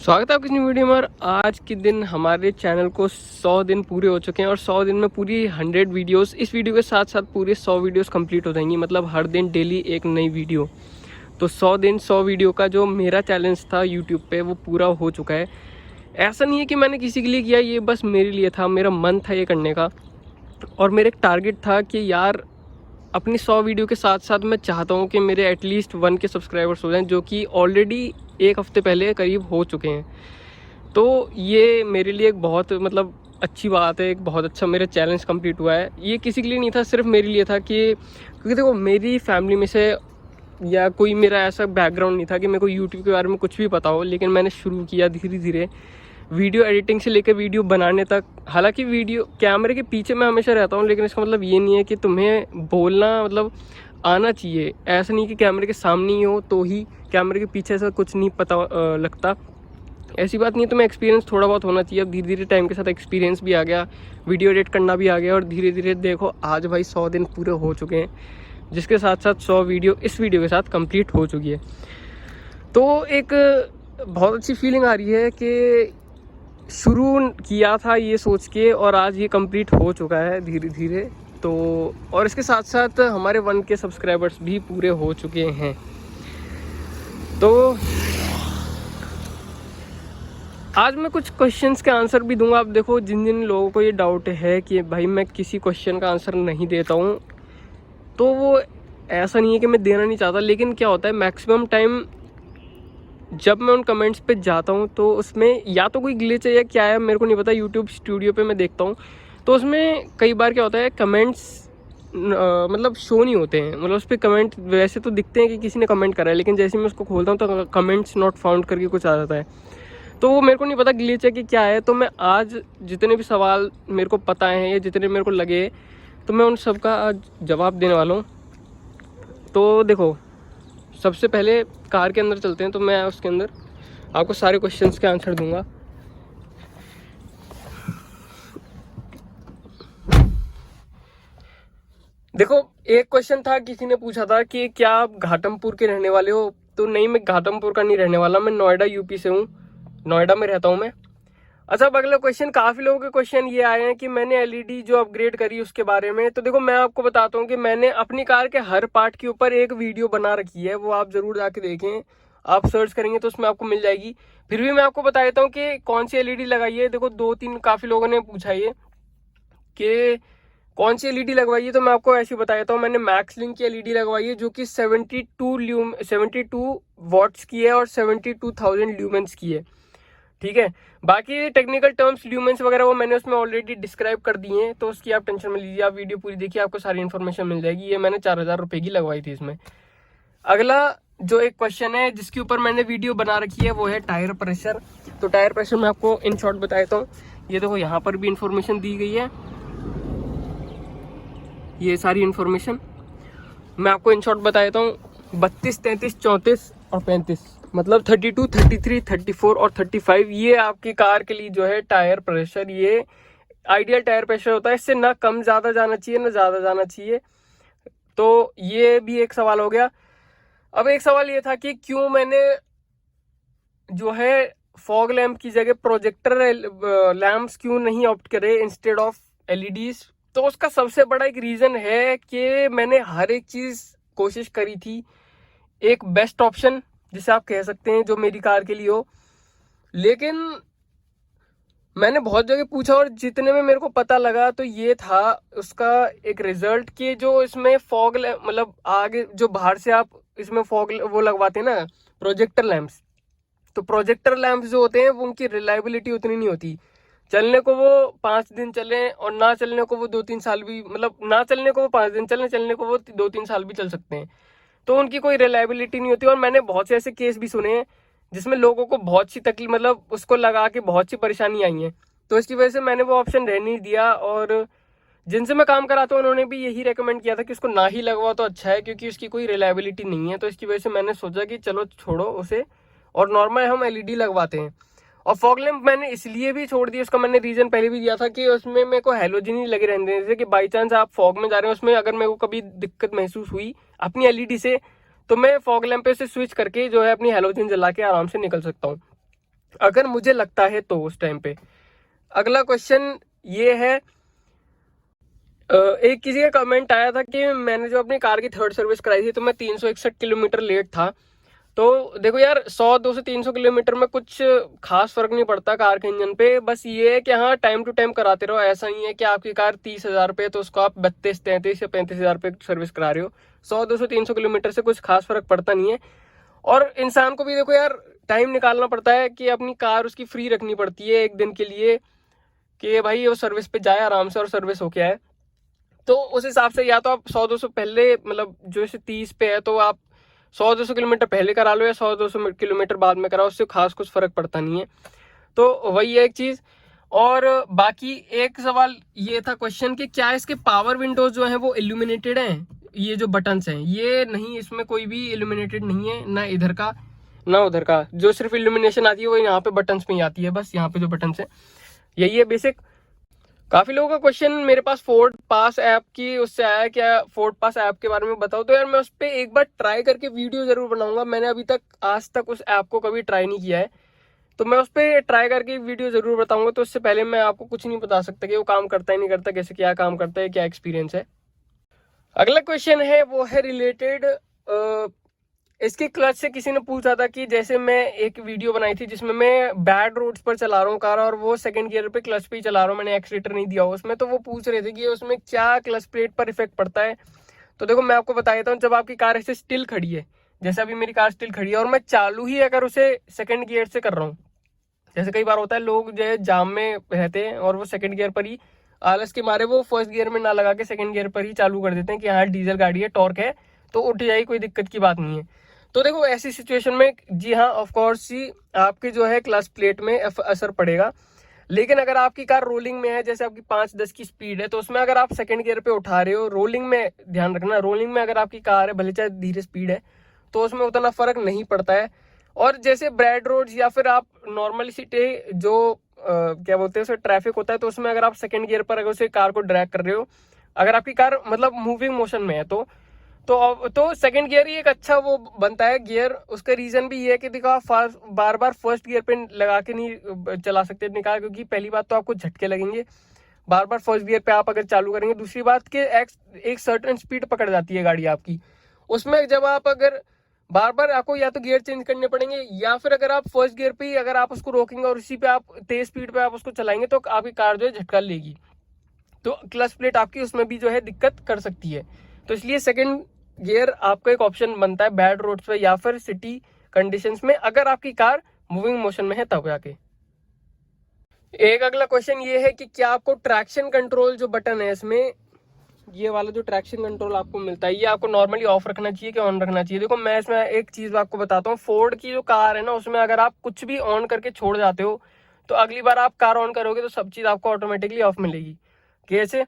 स्वागत है आपकी न्यू वीडियो में। और आज के दिन हमारे चैनल को 100 दिन पूरे हो चुके हैं और 100 दिन में पूरी 100 वीडियोस, इस वीडियो के साथ साथ पूरे 100 वीडियोस कंप्लीट हो जाएंगी। मतलब हर दिन डेली एक नई वीडियो। तो 100 दिन 100 वीडियो का जो मेरा चैलेंज था यूट्यूब पे वो पूरा हो चुका है। ऐसा नहीं है कि मैंने किसी के लिए किया, ये बस मेरे लिए था, मेरा मन था ये करने का। और मेरा एक टारगेट था कि यार अपनी 100 वीडियो के साथ साथ मैं चाहता हूँ कि मेरे एटलीस्ट 1 के सब्सक्राइबर्स हो जाएं, जो कि ऑलरेडी एक हफ्ते पहले करीब हो चुके हैं। तो ये मेरे लिए एक बहुत अच्छी बात है, एक बहुत अच्छा मेरा चैलेंज कंप्लीट हुआ है। ये किसी के लिए नहीं था, सिर्फ मेरे लिए था कि क्योंकि देखो मेरी फैमिली में से या कोई मेरा ऐसा बैकग्राउंड नहीं था कि मेरे को यूट्यूब के बारे में कुछ भी पता हो। लेकिन मैंने शुरू किया धीरे धीरे, वीडियो एडिटिंग से लेकर वीडियो बनाने तक। हालांकि वीडियो कैमरे के पीछे मैं हमेशा रहता हूँ, लेकिन इसका मतलब ये नहीं है कि तुम्हें बोलना आना चाहिए। ऐसा नहीं कि कैमरे के सामने ही हो तो ही कैमरे के पीछे से कुछ नहीं पता लगता, ऐसी बात नहीं है। तुम्हें एक्सपीरियंस थोड़ा बहुत होना चाहिए। अब धीरे धीरे टाइम के साथ एक्सपीरियंस भी आ गया, वीडियो एडिट करना भी आ गया और धीरे धीरे देखो आज भाई 100 दिन पूरे हो चुके हैं, जिसके साथ साथ 100 वीडियो इस वीडियो के साथ कंप्लीट हो चुकी है। तो एक बहुत अच्छी फीलिंग आ रही है कि शुरू किया था ये सोच के और आज ये कंप्लीट हो चुका है धीरे धीरे। तो और इसके साथ साथ हमारे 1 के सब्सक्राइबर्स भी पूरे हो चुके हैं। तो आज मैं कुछ क्वेश्चंस के आंसर भी दूंगा। आप देखो, जिन जिन लोगों को ये डाउट है कि भाई मैं किसी क्वेश्चन का आंसर नहीं देता हूँ, तो वो ऐसा नहीं है कि मैं देना नहीं चाहता। लेकिन क्या होता है, मैक्सिमम टाइम जब मैं उन कमेंट्स पे जाता हूँ तो उसमें या तो कोई ग्लिच है या क्या है मेरे को नहीं पता। यूट्यूब स्टूडियो पे मैं देखता हूँ तो उसमें कई बार क्या होता है, कमेंट्स शो नहीं होते हैं। उस पर कमेंट वैसे तो दिखते हैं कि किसी ने कमेंट करा है, लेकिन जैसे मैं उसको खोलता हूँ तो कमेंट्स नॉट फाउंड करके कुछ आ जाता है। तो वो मेरे को नहीं पता ग्लिच है कि क्या है। तो मैं आज जितने भी सवाल मेरे को पता हैं या जितने मेरे को लगे, तो मैं उन सब का आज जवाब देने वाला हूँ। तो देखो, सबसे पहले कार के अंदर चलते हैं, तो मैं उसके अंदर आपको सारे क्वेश्चंस के आंसर दूंगा। देखो, एक क्वेश्चन था, किसी ने पूछा था कि क्या आप घाटमपुर के रहने वाले हो। तो नहीं, मैं घाटमपुर का नहीं रहने वाला, मैं नोएडा यूपी से हूँ, नोएडा में रहता हूँ मैं। अच्छा, अब अगला क्वेश्चन, काफ़ी लोगों के क्वेश्चन ये आए हैं कि मैंने एलईडी जो अपग्रेड करी उसके बारे में। तो देखो, मैं आपको बताता हूँ कि मैंने अपनी कार के हर पार्ट के ऊपर एक वीडियो बना रखी है, वो आप ज़रूर जाके देखें। आप सर्च करेंगे तो उसमें आपको मिल जाएगी। फिर भी मैं आपको बता देता हूँ कि कौन सी एलईडी लगाई है। देखो, 2-3 काफ़ी लोगों ने पूछा ये कि कौन सी एलईडी लगवाई है, तो मैं आपको ऐसे बता देता हूँ। मैंने मैक्स लिंक की एलईडी लगवाई है, जो कि 72 वॉट्स की है और 72,000 ल्यूमेंस की है। ठीक है, बाकी टेक्निकल टर्म्स ल्यूमेंस वगैरह वो मैंने उसमें ऑलरेडी डिस्क्राइब कर दिए हैं, तो उसकी आप टेंशन में लीजिए। आप वीडियो पूरी देखिए, आपको सारी इन्फॉर्मेशन मिल जाएगी। ये मैंने 4,000 रुपये की लगवाई थी इसमें। अगला जो एक क्वेश्चन है जिसके ऊपर मैंने वीडियो बना रखी है, वो है टायर प्रेशर। तो टायर प्रेशर मैं आपको इन शॉर्ट बता देता हूँ। ये देखो, यहाँ पर भी इंफॉर्मेशन दी गई है, ये सारी इन्फॉर्मेशन मैं आपको इन शॉर्ट बता देता हूँ। 32, 33, 34 और 35, मतलब 32, 33, 34 और 35, ये आपकी कार के लिए जो है टायर प्रेशर, ये आइडियल टायर प्रेशर होता है। इससे ना कम ज़्यादा जाना चाहिए ना ज़्यादा जाना चाहिए। तो ये भी एक सवाल हो गया। अब एक सवाल ये था कि क्यों मैंने जो है फॉग लैम्प की जगह प्रोजेक्टर लैम्प्स क्यों नहीं ऑप्ट करे इंस्टेड ऑफ एलईडीज। तो उसका सबसे बड़ा एक रीज़न है कि मैंने हर एक चीज़ कोशिश करी थी, एक बेस्ट ऑप्शन जिसे आप कह सकते हैं जो मेरी कार के लिए हो। लेकिन मैंने बहुत जगह पूछा और जितने में मेरे को पता लगा तो ये था उसका एक रिजल्ट कि जो इसमें फॉग आगे जो बाहर से आप इसमें फॉग वो लगवाते हैं ना, प्रोजेक्टर लैम्प्स। तो प्रोजेक्टर लैम्प्स जो होते हैं वो उनकी रिलायबिलिटी उतनी नहीं होती। चलने को वो 5 दिन चले और ना चलने को वो 2-3 साल भी, ना चलने को वो 5 दिन चले, चलने को वो 2-3 साल भी चल सकते हैं। तो उनकी कोई रिलायबिलिटी नहीं होती। और मैंने बहुत से ऐसे केस भी सुने हैं जिसमें लोगों को बहुत सी तकलीफ, उसको लगा के बहुत सी परेशानी आई है। तो इसकी वजह से मैंने वो ऑप्शन रहने नहीं दिया। और जिनसे मैं काम कराता हूँ उन्होंने भी यही रेकमेंड किया था कि उसको ना ही लगवाओ तो अच्छा है, क्योंकि उसकी कोई रिलायबिलिटी नहीं है। तो इसकी वजह से मैंने सोचा कि चलो छोड़ो उसे और नॉर्मल हम एलईडी लगवाते हैं। और फॉग लैम्प मैंने इसलिए भी छोड़ दिया, उसका मैंने रीज़न पहले भी दिया था कि उसमें मेरे को हैलोजन ही लगे रहने देने से, कि बाई चांस आप फॉग में जा रहे हैं, उसमें अगर मेरे को कभी दिक्कत महसूस हुई अपनी एलईडी से, तो मैं फॉग लैम्प पे से स्विच करके जो है अपनी हैलोजन जला के आराम से निकल सकता हूँ। अगर मुझे लगता है तो उस टाइम पे। अगला क्वेश्चन ये है, एक किसी का कमेंट आया था कि मैंने जो अपनी कार की थर्ड सर्विस कराई थी तो मैं 361 किलोमीटर लेट था। तो देखो यार, 100 200 300 किलोमीटर में कुछ खास फर्क नहीं पड़ता कार के इंजन पे। बस ये है कि हाँ, टाइम टू टाइम कराते रहो। ऐसा नहीं है कि आपकी कार 30,000 पे तो उसको आप 32 33 या 35,000 पे सर्विस करा रहे हो। 100 200 300 किलोमीटर से कुछ खास फर्क पड़ता नहीं है। और इंसान को भी देखो यार, टाइम निकालना पड़ता है कि अपनी कार उसकी फ्री रखनी पड़ती है एक दिन के लिए, कि भाई वो सर्विस पे जाए आराम से और सर्विस होके आए। तो उस हिसाब से या तो आप 100 200 पहले, मतलब जो इसे 30 पे है तो आप 100 200 किलोमीटर पहले करा लो या 100 200 किलोमीटर बाद में कराओ, उससे खास कुछ फर्क पड़ता नहीं है। तो वही है एक चीज। और बाकी एक सवाल ये था क्वेश्चन कि क्या इसके पावर विंडोज जो हैं वो इल्यूमिनेटेड हैं? ये जो बटन्स हैं, ये नहीं, इसमें कोई भी इल्यूमिनेटेड नहीं है, ना इधर का ना उधर का। जो सिर्फ इल्यूमिनेशन आती है वो यहाँ पे बटन्स में ही आती है, बस यहाँ पे जो बटन्स है यही है बेसिक। काफी लोगों का क्वेश्चन मेरे पास फोर्ड पास ऐप की उससे आया, क्या फोर्ड पास ऐप के बारे में बताओ। तो यार मैं उस पर एक बार ट्राई करके वीडियो जरूर बनाऊंगा। मैंने अभी तक आज तक उस ऐप को कभी ट्राई नहीं किया है, तो मैं उस पर ट्राई करके वीडियो जरूर बताऊंगा। तो उससे पहले मैं आपको कुछ नहीं बता सकता कि वो काम करता है नहीं करता, कैसे क्या काम करता है, क्या एक्सपीरियंस है। अगला क्वेश्चन है वो है रिलेटेड इसके क्लच से। किसी ने पूछा था कि जैसे मैं एक वीडियो बनाई थी जिसमें मैं बैड रोड्स पर चला रहा हूँ कार और वो सेकंड गियर पे क्लच पे ही चला रहा हूँ, मैंने एक्सीलेटर नहीं दिया उसमें। तो वो पूछ रहे थे कि उसमें क्या क्लच प्लेट पर इफेक्ट पड़ता है। तो देखो मैं आपको बता देता हूँ, जब आपकी कार ऐसे स्टिल खड़ी है, जैसे अभी मेरी कार स्टिल खड़ी है और मैं चालू ही अगर उसे सेकंड गियर से कर रहा हूँ, जैसे कई बार होता है लोग जो है जाम में रहते हैं और वो सेकंड गियर पर ही आलस के मारे वो फर्स्ट गियर में ना लगा के सेकंड गियर पर ही चालू कर देते हैं कि हाँ डीजल गाड़ी है, टॉर्क है तो उठ जाएगी, कोई दिक्कत की बात नहीं है। तो देखो ऐसी सिचुएशन में जी हाँ, ऑफ कोर्स ही आपकी जो है क्लच प्लेट में असर पड़ेगा। लेकिन अगर आपकी कार रोलिंग में है, जैसे आपकी 5-10 की स्पीड है, तो उसमें अगर आप सेकंड गियर पे उठा रहे हो, रोलिंग में ध्यान रखना, रोलिंग में अगर आपकी कार है भले चाहे धीरे स्पीड है तो उसमें उतना फर्क नहीं पड़ता है। और जैसे ब्रैड रोड या फिर आप नॉर्मल सिटी जो क्या बोलते हैं उसे ट्रैफिक होता है, तो उसमें अगर आप सेकंड गियर पर अगर उसे कार को ड्रैग कर रहे हो, अगर आपकी कार मतलब मूविंग मोशन में है तो सेकंड गियर ही एक अच्छा वो बनता है गियर। उसका रीजन भी ये है कि देखो आप बार बार फर्स्ट गियर पे लगा के नहीं चला सकते अपनी कार, क्योंकि पहली बात तो आपको झटके लगेंगे बार बार फर्स्ट गियर पे आप अगर चालू करेंगे। दूसरी बात कि एक सर्टेन स्पीड पकड़ जाती है गाड़ी आपकी, उसमें जब आप अगर बार बार आपको या तो गियर चेंज करने पड़ेंगे, या फिर अगर आप फर्स्ट गियर पे ही अगर आप उसको रोकेंगे और इसी पे आप तेज स्पीड पे आप उसको चलाएंगे तो आपकी कार जो है झटका लेगी, तो क्लच प्लेट आपकी उसमें भी जो है दिक्कत कर सकती है। तो इसलिए सेकंड गियर आपका एक ऑप्शन बनता है बैड रोड्स पे या फिर सिटी कंडीशंस में, अगर आपकी कार मूविंग मोशन में है तब जाके। एक अगला क्वेश्चन ये है कि क्या आपको ट्रैक्शन कंट्रोल जो बटन है इसमें, ये वाला जो ट्रैक्शन कंट्रोल आपको मिलता है, ये आपको नॉर्मली ऑफ रखना चाहिए कि ऑन रखना चाहिए? देखो मैं इसमें एक चीज आपको बताता हूँ, फोर्ड की जो कार है ना उसमें अगर आप कुछ भी ऑन करके छोड़ जाते हो तो अगली बार आप कार ऑन करोगे तो सब चीज आपको ऑटोमेटिकली ऑफ मिलेगी। कैसे?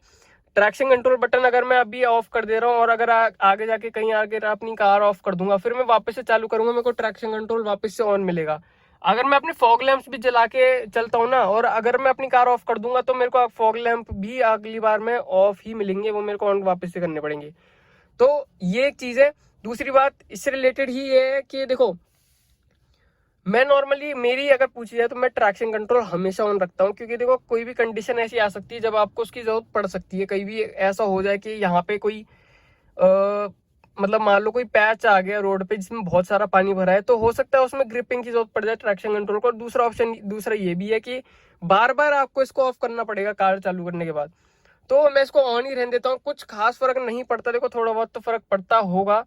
ट्रैक्शन कंट्रोल बटन अगर मैं अभी ऑफ कर दे रहा हूँ और अगर आगे जाके कहीं आगे अपनी कार ऑफ कर दूंगा, फिर मैं वापस से चालू करूंगा, मेरे को ट्रैक्शन कंट्रोल वापस से ऑन मिलेगा। अगर मैं अपने फॉग लैंप्स भी जला के चलता हूँ ना और अगर मैं अपनी कार ऑफ कर दूंगा तो मेरे को फॉग लैंप भी अगली बार में ऑफ ही मिलेंगे, वो मेरे को ऑन वापस से करने पड़ेंगे। तो ये एक चीज है। दूसरी बात इससे रिलेटेड ही ये है कि देखो मैं नॉर्मली मेरी अगर पूछी जाए तो मैं ट्रैक्शन कंट्रोल हमेशा ऑन रखता हूँ, क्योंकि देखो कोई भी कंडीशन ऐसी आ सकती है जब आपको उसकी जरूरत पड़ सकती है। कहीं भी ऐसा हो जाए कि यहाँ पे कोई मतलब मान लो कोई पैच आ गया रोड पे जिसमें बहुत सारा पानी भरा है, तो हो सकता है उसमें ग्रिपिंग की जरूरत पड़ जाए ट्रैक्शन कंट्रोल को। दूसरा ये भी है कि बार बार आपको इसको ऑफ करना पड़ेगा कार चालू करने के बाद, तो मैं इसको ऑन ही रहने देता हूँ। कुछ खास फर्क नहीं पड़ता, देखो थोड़ा बहुत तो फर्क पड़ता होगा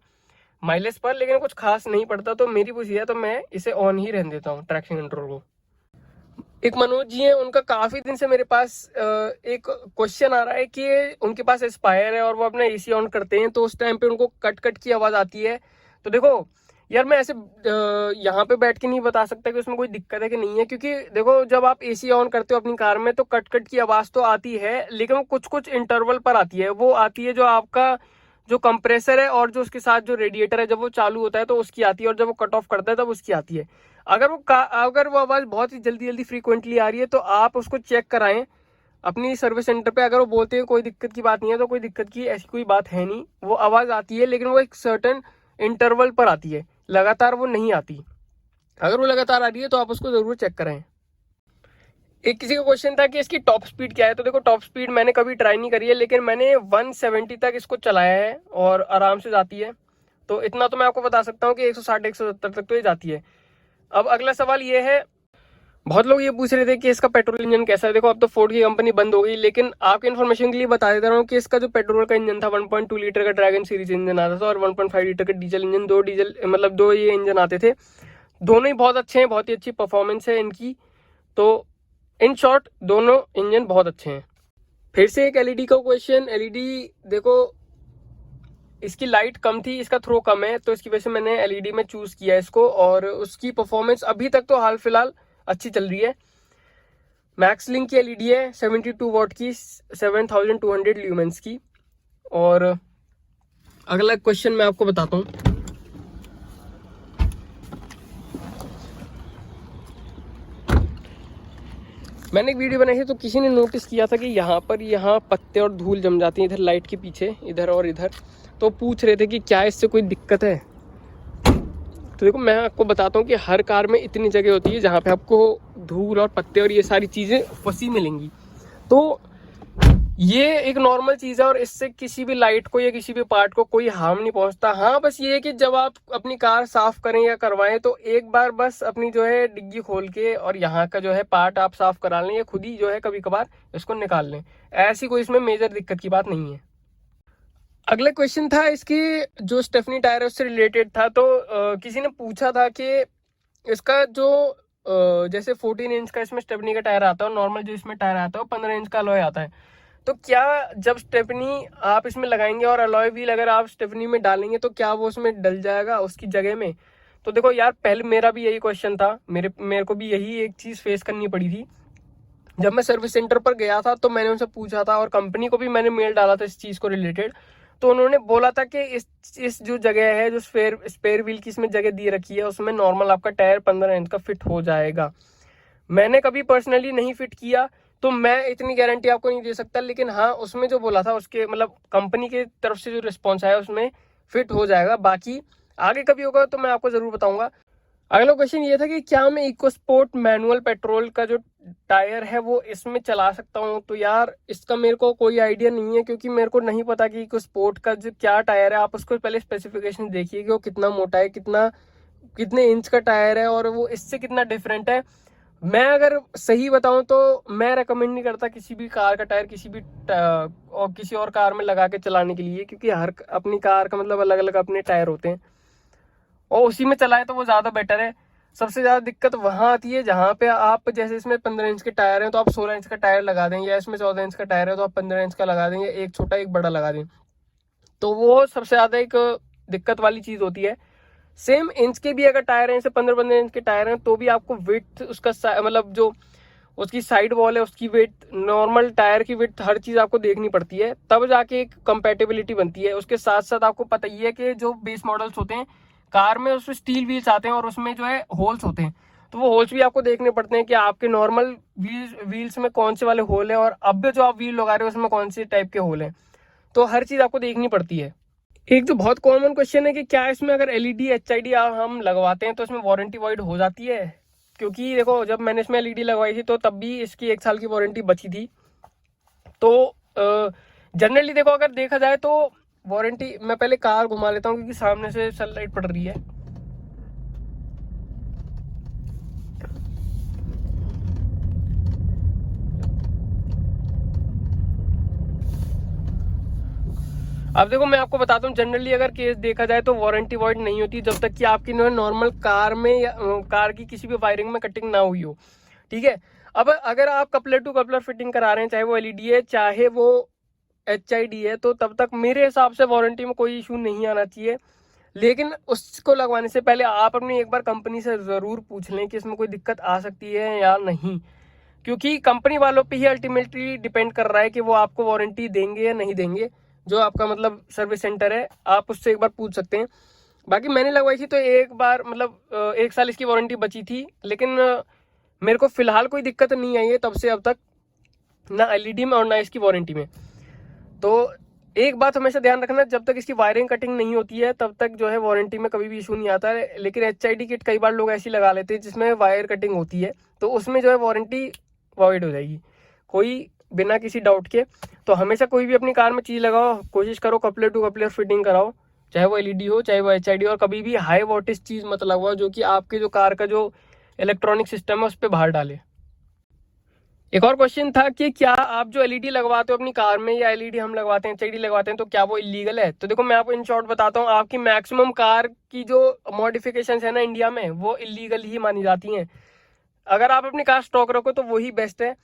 माइलेज पर, लेकिन कुछ खास नहीं पड़ता। तो मेरी पूछी है तो मैं इसे ऑन ही रहने देता हूँ ट्रैक्शन कंट्रोल को। एक मनोज जी हैं, उनका काफी दिन से मेरे पास एक क्वेश्चन आ रहा है कि उनके पास एस्पायर है और वो अपना एसी ऑन करते हैं तो उस टाइम पे उनको कट कट की आवाज आती है। तो देखो यार मैं ऐसे यहाँ पे बैठ के नहीं बता सकता कि उसमें कोई दिक्कत है कि नहीं है, क्योंकि देखो जब आप एसी ऑन करते हो अपनी कार में तो कट कट की आवाज तो आती है, लेकिन वो कुछ कुछ इंटरवल पर आती है। वो आती है जो आपका जो कंप्रेसर है और जो उसके साथ जो रेडिएटर है, जब वो चालू होता है तो उसकी आती है, और जब वो कट ऑफ करता है तब उसकी आती है। अगर वो आवाज बहुत ही जल्दी जल्दी फ्रीक्वेंटली आ रही है तो आप उसको चेक कराएं अपनी सर्विस सेंटर पे। अगर वो बोलते हैं कोई दिक्कत की बात नहीं है तो कोई दिक्कत की ऐसी कोई बात है नहीं। वो आवाज आती है लेकिन वो एक सर्टेन इंटरवल पर आती है, लगातार वो नहीं आती। अगर वो लगातार आ रही है तो आप उसको ज़रूर चेक करें। एक किसी का क्वेश्चन था कि इसकी टॉप स्पीड क्या है, तो देखो टॉप स्पीड मैंने कभी ट्राई नहीं करी है, लेकिन मैंने 170 तक इसको चलाया है और आराम से जाती है। तो इतना तो मैं आपको बता सकता हूँ कि 160 170 तक तो ये जाती है। अब अगला सवाल ये है, बहुत लोग ये पूछ रहे थे कि इसका पेट्रोल इंजन कैसा है। देखो अब तो फोर्ड की कंपनी बंद हो गई, लेकिन आपके इन्फॉर्मेशन के लिए बता देता हूँ कि इसका जो पेट्रोल का इंजन था 1.2 लीटर का ड्रैगन सीरीज इंजन आता था और 1.5 लीटर का डीजल इंजन, दो ये इंजन आते थे। दोनों ही बहुत अच्छे हैं, बहुत ही अच्छी परफॉर्मेंस है इनकी। तो इन शॉर्ट दोनों इंजन बहुत अच्छे हैं। फिर से एक एलईडी का क्वेश्चन। एलईडी देखो इसकी लाइट कम थी, इसका थ्रो कम है, तो इसकी वजह से मैंने एलईडी में चूज किया इसको। और उसकी परफॉर्मेंस अभी तक तो हाल फिलहाल अच्छी चल रही है। मैक्स लिंक की एलईडी है 72 वॉट की, 7200 ल्यूमेंस की। और अगला क्वेश्चन मैं आपको बताता हूँ। मैंने एक वीडियो बनाई थी तो किसी ने नोटिस किया था कि यहाँ पत्ते और धूल जम जाती है इधर लाइट के पीछे, इधर और इधर। तो पूछ रहे थे कि क्या इससे कोई दिक्कत है। तो देखो मैं आपको बताता हूँ कि हर कार में इतनी जगह होती है जहाँ पे आपको धूल और पत्ते और ये सारी चीज़ें फंसी मिलेंगी। तो ये एक नॉर्मल चीज़ है और इससे किसी भी लाइट को या किसी भी पार्ट को कोई हार्म नहीं पहुंचता। हाँ बस ये है कि जब आप अपनी कार साफ करें या करवाएं तो एक बार बस अपनी जो है डिग्गी खोल के और यहाँ का जो है पार्ट आप साफ करा लें या खुद ही जो है कभी कभार इसको निकाल लें। ऐसी कोई इसमें मेजर दिक्कत की बात नहीं है। अगला क्वेश्चन था इसकी जो स्टेफनी टायर है उससे रिलेटेड था। तो किसी ने पूछा था कि इसका जो जैसे 14 इंच का इसमें स्टेफनी का टायर आता है और नॉर्मल जो इसमें टायर आता है वो 15 इंच का अलॉय आता है। तो क्या जब स्टेफनी आप इसमें लगाएंगे और अलॉय व्हील अगर आप स्टेफनी में डालेंगे तो क्या वो उसमें डल जाएगा उसकी जगह में? तो देखो यार पहले मेरा भी यही क्वेश्चन था, मेरे को भी यही एक चीज़ फेस करनी पड़ी थी। जब मैं सर्विस सेंटर पर गया था तो मैंने उनसे पूछा था और कंपनी को भी मैंने मेल डाला था इस चीज़ को रिलेटेड। तो उन्होंने बोला था कि इस जो जगह है जो स्पेयर व्हील की इसमें जगह दी रखी है उसमें नॉर्मल आपका टायर 15 इंच का फिट हो जाएगा। मैंने कभी पर्सनली नहीं फिट किया तो मैं इतनी गारंटी आपको नहीं दे सकता, लेकिन हाँ उसमें जो बोला था उसके मतलब कंपनी की तरफ से जो रिस्पॉन्स आया उसमें फिट हो जाएगा। बाकी आगे कभी होगा तो मैं आपको ज़रूर बताऊंगा। अगला क्वेश्चन ये था कि क्या मैं इको स्पोर्ट मैनुअल पेट्रोल का जो टायर है वो इसमें चला सकता हूँ? तो यार इसका मेरे को कोई आइडिया नहीं है क्योंकि मेरे को नहीं पता कि इको स्पोर्ट का जो क्या टायर है। आप उसको पहले स्पेसिफिकेशन देखिए कि वो कितना मोटा है, कितने इंच का टायर है और वो इससे कितना डिफरेंट है। मैं अगर सही बताऊं तो मैं रेकमेंड नहीं करता किसी भी कार का टायर किसी और कार में लगा के चलाने के लिए, क्योंकि हर अपनी कार का मतलब अलग अलग अपने टायर होते हैं और उसी में चलाए तो वो ज़्यादा बेटर है। सबसे ज़्यादा दिक्कत वहाँ आती है जहाँ पे आप जैसे इसमें 15 इंच के टायर हैं तो आप 16 इंच का टायर लगा दें, या इसमें 14 इंच का टायर है तो आप 15 इंच का लगा दें, या एक छोटा एक बड़ा लगा दें। तो वो सबसे ज़्यादा एक दिक्कत वाली चीज़ होती है। सेम इंच के भी अगर टायर हैं, जैसे 15 इंच के टायर हैं, तो भी आपको विड्थ उसका मतलब जो उसकी साइड वॉल है उसकी विड्थ, नॉर्मल टायर की विड्थ, हर चीज़ आपको देखनी पड़ती है, तब जाके एक कंपैटिबिलिटी बनती है। उसके साथ साथ आपको पता ही है कि जो बेस मॉडल्स होते हैं कार में उसमें स्टील व्हील्स आते हैं और उसमें जो है होल्स होते हैं, तो वो होल्स भी आपको देखने पड़ते हैं कि आपके नॉर्मल व्हील्स में कौन से वाले होल हैं और अब जो आप व्हील लगा रहे हो उसमें कौन से टाइप के होल हैं। तो हर चीज़ आपको देखनी पड़ती है। एक जो बहुत कॉमन क्वेश्चन है कि क्या इसमें अगर एलईडी एचआईडी हम लगवाते हैं तो इसमें वारंटी वॉइड हो जाती है? क्योंकि देखो जब मैंने इसमें एलईडी लगवाई थी तो तब भी इसकी 1 साल की वारंटी बची थी। तो जनरली देखो अगर देखा जाए तो वारंटी, मैं पहले कार घुमा लेता हूँ क्योंकि सामने से सनलाइट पड़ रही है। अब देखो मैं आपको बताता हूँ, जनरली अगर केस देखा जाए तो वारंटी वॉइड नहीं होती जब तक कि आपकी नॉर्मल कार में या कार की किसी भी वायरिंग में कटिंग ना हुई हो। ठीक है, अब अगर आप कपलर टू कपलर फिटिंग करा रहे हैं, चाहे वो एलईडी है चाहे वो एचआईडी है, तो तब तक मेरे हिसाब से वारंटी में कोई इशू नहीं आना चाहिए। लेकिन उसको लगवाने से पहले आप अपनी एक बार कंपनी से ज़रूर पूछ लें कि इसमें कोई दिक्कत आ सकती है या नहीं, क्योंकि कंपनी वालों पे ही अल्टीमेटली डिपेंड कर रहा है कि वो आपको वारंटी देंगे या नहीं देंगे। जो आपका मतलब सर्विस सेंटर है आप उससे एक बार पूछ सकते हैं। बाकी मैंने लगवाई थी तो एक बार मतलब 1 साल इसकी वारंटी बची थी, लेकिन मेरे को फिलहाल कोई दिक्कत नहीं आई है तब से अब तक, ना एलईडी में और ना इसकी वारंटी में। तो एक बात हमेशा ध्यान रखना, जब तक इसकी वायरिंग कटिंग नहीं होती है तब तक जो है वारंटी में कभी भी इशू नहीं आता है। लेकिन HID किट कई बार लोग ऐसी लगा लेते हैं जिसमें वायर कटिंग होती है, तो उसमें जो है वारंटी वॉइड हो जाएगी कोई बिना किसी डाउट के। तो हमेशा कोई भी अपनी कार में चीज़ लगाओ, कोशिश करो कपलर टू कपलर फिटिंग कराओ, चाहे वो LED हो चाहे वो HID, और कभी भी हाई वोल्टेज चीज़ मत लगवाओ जो कि आपके जो कार का जो इलेक्ट्रॉनिक सिस्टम है उस पर बाहर डाले। एक और क्वेश्चन था कि क्या आप जो LED लगवाते हो अपनी कार में, या LED हम लगवाते हैं, HID लगवाते हैं, तो क्या वो इलीगल है? तो देखो मैं आपको इन शॉर्ट बताता हूँ, आपकी मैक्सिमम कार की जो मॉडिफिकेशन है ना इंडिया में, वो इलीगल ही मानी जाती हैं। अगर आप अपनी कार स्टॉक रखो तो वही बेस्ट है।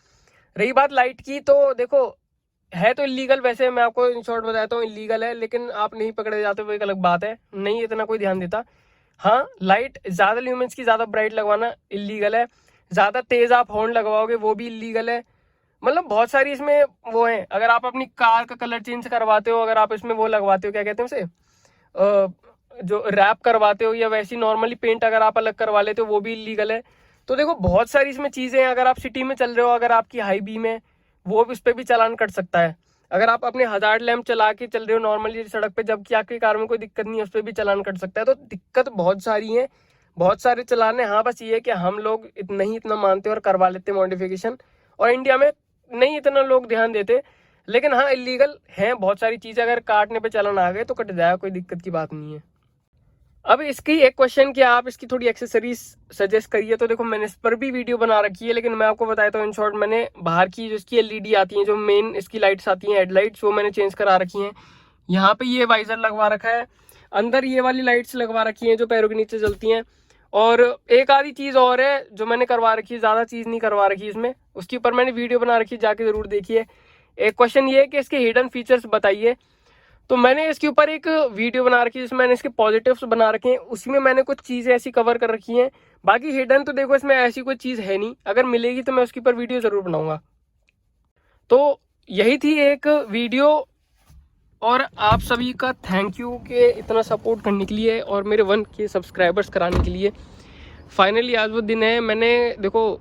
रही बात लाइट की, तो देखो है तो इलीगल, वैसे मैं आपको इन शॉर्ट बताता हूँ इलीगल है, लेकिन आप नहीं पकड़े जाते वो एक अलग बात है, नहीं इतना कोई ध्यान देता। हाँ, लाइट ज़्यादा ल्यूमेंस की ज़्यादा ब्राइट लगवाना इलीगल है, ज़्यादा तेज़ आप हॉर्न लगवाओगे वो भी इलीगल है। मतलब बहुत सारी इसमें वो है। अगर आप अपनी कार का कलर चेंज करवाते हो, अगर आप इसमें वो लगवाते हो, क्या कहते हैं उसे, जो रैप करवाते हो, या वैसी नॉर्मली पेंट अगर आप अलग करवा लेते हो वो भी इलीगल है। तो देखो बहुत सारी इसमें चीज़ें हैं। अगर आप सिटी में चल रहे हो, अगर आपकी हाई बीम है, वो उस पर भी चालान कट सकता है। अगर आप अपने हजार्ड लैम्प चला के चल रहे हो नॉर्मली सड़क पे, जबकि आपकी कार में कोई दिक्कत नहीं है, उस पर भी चालान कट सकता है। तो दिक्कत बहुत सारी है, बहुत सारे चलान है। हाँ, बस ये है कि हम लोग नहीं इतना मानते और करवा लेते मॉडिफिकेशन, और इंडिया में नहीं इतना लोग ध्यान देते। लेकिन हाँ, इलीगल है बहुत सारी चीज़ें, अगर काटने पे चालान आ गए तो कट जाएगा, कोई दिक्कत की बात नहीं है। अब इसकी एक क्वेश्चन कि आप इसकी थोड़ी एक्सेसरीज सजेस्ट करिए, तो देखो मैंने इस पर भी वीडियो बना रखी है, लेकिन मैं आपको बताता हूँ इन शॉर्ट, मैंने बाहर की जो इसकी LED आती हैं, जो मेन इसकी लाइट्स आती हैं, हेडलाइट्स, वो मैंने चेंज करा रखी हैं। यहाँ पे ये वाइजर लगवा रखा है, अंदर ये वाली लाइट्स लगवा रखी हैं जो पैरों के नीचे जलती हैं, और एक आधी चीज़ और है जो मैंने करवा रखी है, ज़्यादा चीज़ नहीं करवा रखी इसमें, उसके ऊपर मैंने वीडियो बना रखी है, जाके ज़रूर देखिए। एक क्वेश्चन ये है कि इसके हिडन फीचर्स बताइए, तो मैंने इसके ऊपर एक वीडियो बना रखी है जिसमें मैंने इसके पॉजिटिव्स बना रखे हैं, उसी में मैंने कुछ चीज़ें ऐसी कवर कर रखी हैं। बाकी हिडन तो देखो इसमें ऐसी कोई चीज़ है नहीं, अगर मिलेगी तो मैं उसके ऊपर वीडियो ज़रूर बनाऊंगा। तो यही थी एक वीडियो, और आप सभी का थैंक यू कि इतना सपोर्ट करने के लिए और मेरे 1K सब्सक्राइबर्स कराने के लिए। फाइनली आज वो दिन है। मैंने देखो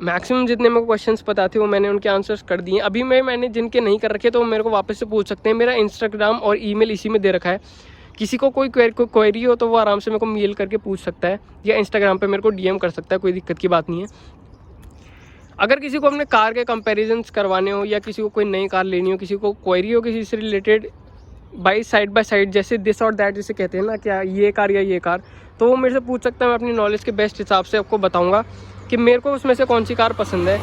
मैक्सिमम जितने मेरे को क्वेश्चंस पता थे वो मैंने उनके आंसर्स कर दिए। अभी मैंने जिनके नहीं कर रखे तो वो मेरे को वापस से पूछ सकते हैं। मेरा इंस्टाग्राम और ईमेल इसी में दे रखा है, किसी को कोई क्वेरी हो तो वो आराम से मेरे को मेल करके पूछ सकता है, या इंस्टाग्राम पे मेरे को DM कर सकता है, कोई दिक्कत की बात नहीं है। अगर किसी को अपने कार के कंपेरिजन्स करवाने हो, या किसी को कोई नई कार लेनी हो, किसी को क्वेरी हो किसी से रिलेटेड, बाई साइड जैसे दिस और दैट जिसे कहते हैं ना, क्या ये कार या ये कार, तो वो मेरे से पूछ सकता है। मैं अपनी नॉलेज के बेस्ट हिसाब से आपको बताऊंगा कि मेरे को उसमें से कौन सी कार पसंद है।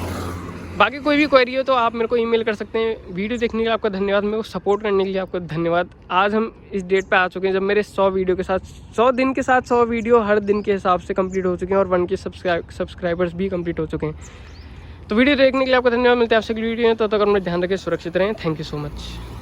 बाकी कोई भी क्वेरी हो तो आप मेरे को ईमेल कर सकते हैं। वीडियो देखने के लिए आपका धन्यवाद, मेरे को सपोर्ट करने के लिए आपका धन्यवाद। आज हम इस डेट पे आ चुके हैं जब मेरे 100 वीडियो के साथ 100 दिन के साथ 100 वीडियो हर दिन के हिसाब से कंप्लीट हो चुके हैं, और 1K सब्सक्राइबर्स भी कंप्लीट हो चुके हैं। तो वीडियो देखने के लिए आपका धन्यवाद। मिलते हैं आपसे अगली वीडियो में, तब तक अपना ध्यान रखें, सुरक्षित रहें। Thank you so much.